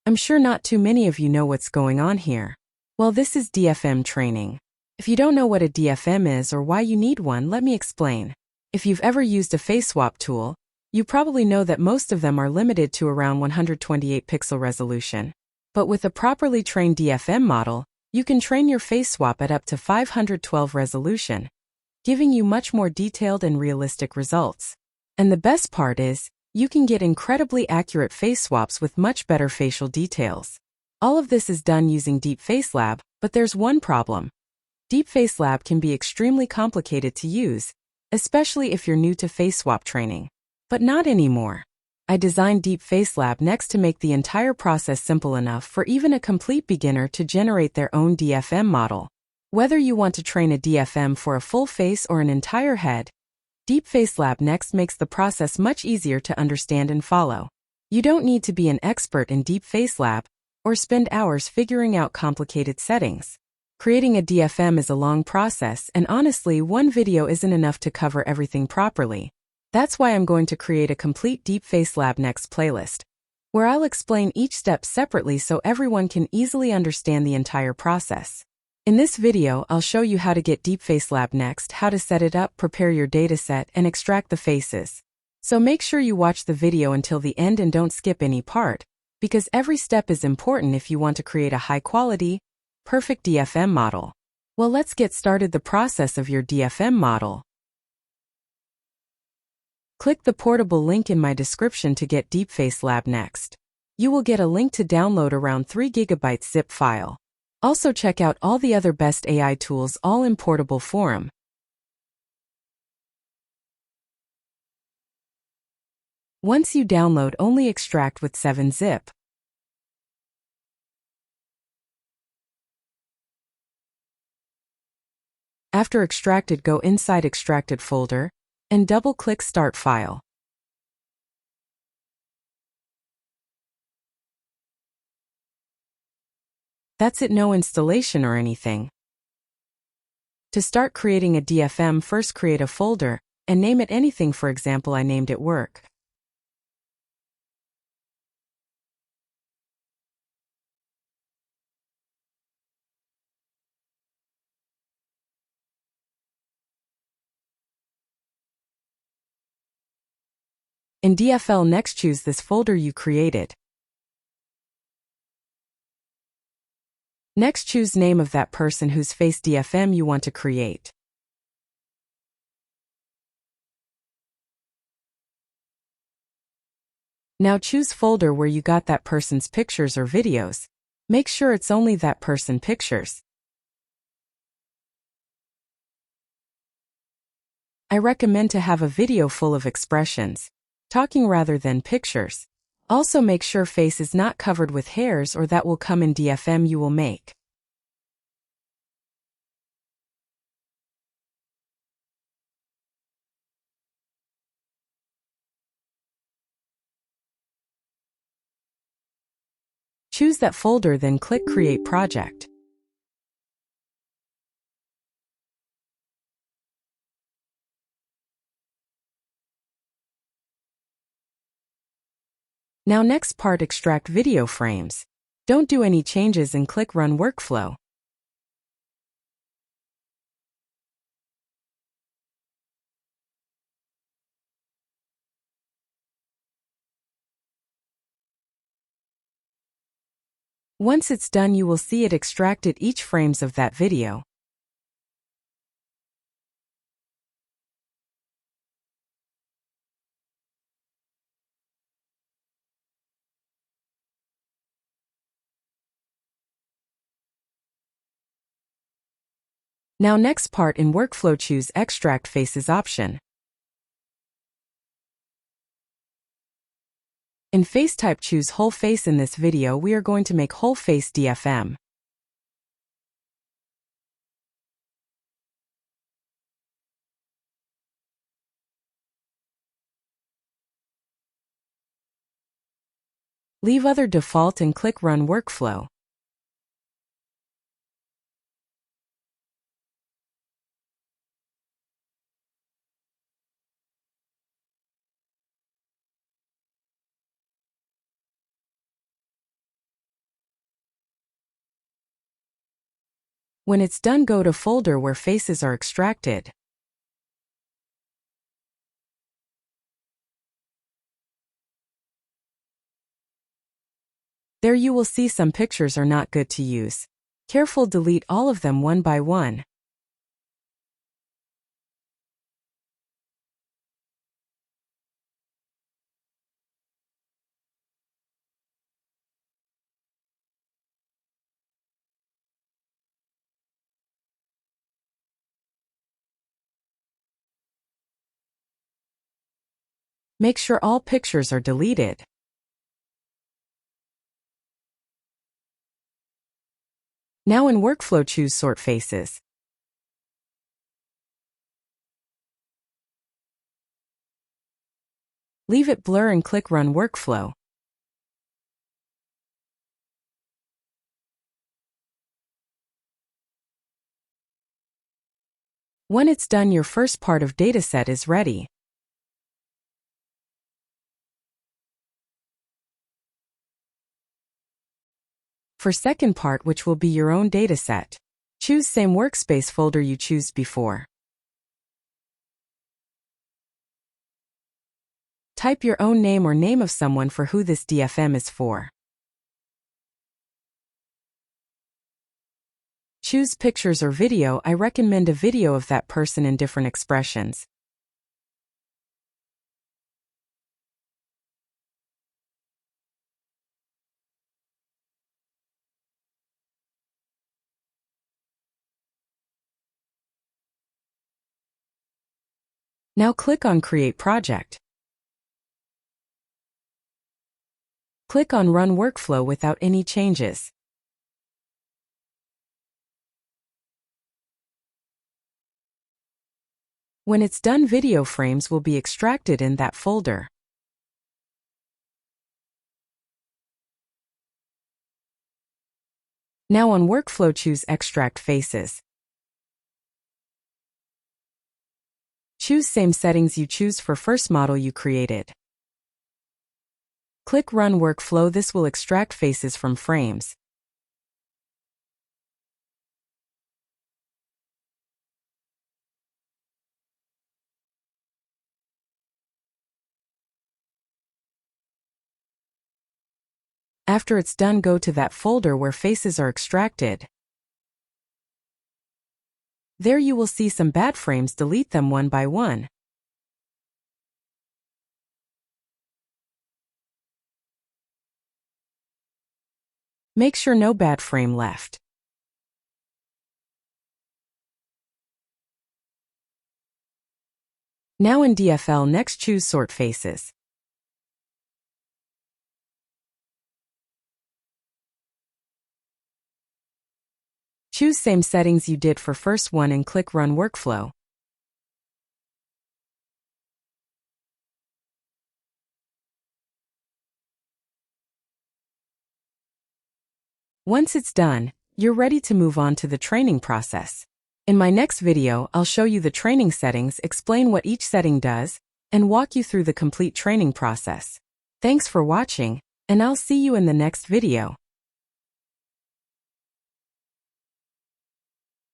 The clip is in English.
I'm sure not too many of you know what's going on here. Well, this is DFM training. If you don't know what a DFM is or why you need one, let me explain. If you've ever used a face swap tool, you probably know that most of them are limited to around 128 pixel resolution. But with a properly trained DFM model, you can train your face swap at up to 512 resolution, giving you much more detailed and realistic results. And the best part is, you can get incredibly accurate face swaps with much better facial details. All of this is done using DeepFaceLab, but there's one problem. DeepFaceLab can be extremely complicated to use, especially if you're new to face swap training. But not anymore. I designed DeepFaceLab-Next to make the entire process simple enough for even a complete beginner to generate their own DFM model. Whether you want to train a DFM for a full face or an entire head, DeepFaceLab-Next makes the process much easier to understand and follow. You don't need to be an expert in DeepFaceLab or spend hours figuring out complicated settings. Creating a DFM is a long process, and honestly, one video isn't enough to cover everything properly. That's why I'm going to create a complete DeepFaceLab-Next playlist, where I'll explain each step separately so everyone can easily understand the entire process. In this video, I'll show you how to get DeepFaceLab-Next, how to set it up, prepare your dataset, and extract the faces. So make sure you watch the video until the end and don't skip any part, because every step is important if you want to create a high-quality, perfect DFM model. Well, let's get started the process of your DFM model. Click the portable link in my description to get DeepFaceLab-Next. You will get a link to download around 3 GB zip file. Also check out all the other best AI tools all in portable form. Once you download, only extract with 7-zip. After extracted, go inside extracted folder and double-click Start File. That's it, no installation or anything. To start creating a DFM, first create a folder and name it anything. For example, I named it Work. In DFL-Next, choose this folder you created. Next, choose name of that person whose face DFM you want to create. Now choose folder where you got that person's pictures or videos. Make sure it's only that person pictures. I recommend to have a video full of expressions, talking rather than pictures. Also make sure face is not covered with hairs, or that will come in DFM you will make. Choose that folder, then click Create Project. Now next part, extract video frames. Don't do any changes and click Run Workflow. Once it's done, you will see it extracted each frames of that video. Now next part in workflow, choose Extract Faces option. In face type, choose whole face. In this video, we are going to make whole face DFM. Leave other default and click Run Workflow. When it's done, go to folder where faces are extracted. There you will see some pictures are not good to use. Careful, delete all of them one by one. Make sure all pictures are deleted. Now in Workflow, choose Sort Faces. Leave it blur and click Run Workflow. When it's done, your first part of Dataset is ready. For second part, which will be your own dataset, choose same workspace folder you choose before. Type your own name or name of someone for who this DFM is for. Choose pictures or video. I recommend a video of that person in different expressions. Now click on Create Project. Click on Run Workflow without any changes. When it's done, video frames will be extracted in that folder. Now on Workflow, choose Extract Faces. Choose same settings you choose for first model you created. Click Run Workflow. This will extract faces from frames. After it's done, go to that folder where faces are extracted. There you will see some bad frames. Delete them one by one. Make sure no bad frame left. Now in DFL-Next, choose Sort Faces. Choose same settings you did for first one and click Run Workflow. Once it's done, you're ready to move on to the training process. In my next video, I'll show you the training settings, explain what each setting does, and walk you through the complete training process. Thanks for watching, and I'll see you in the next video.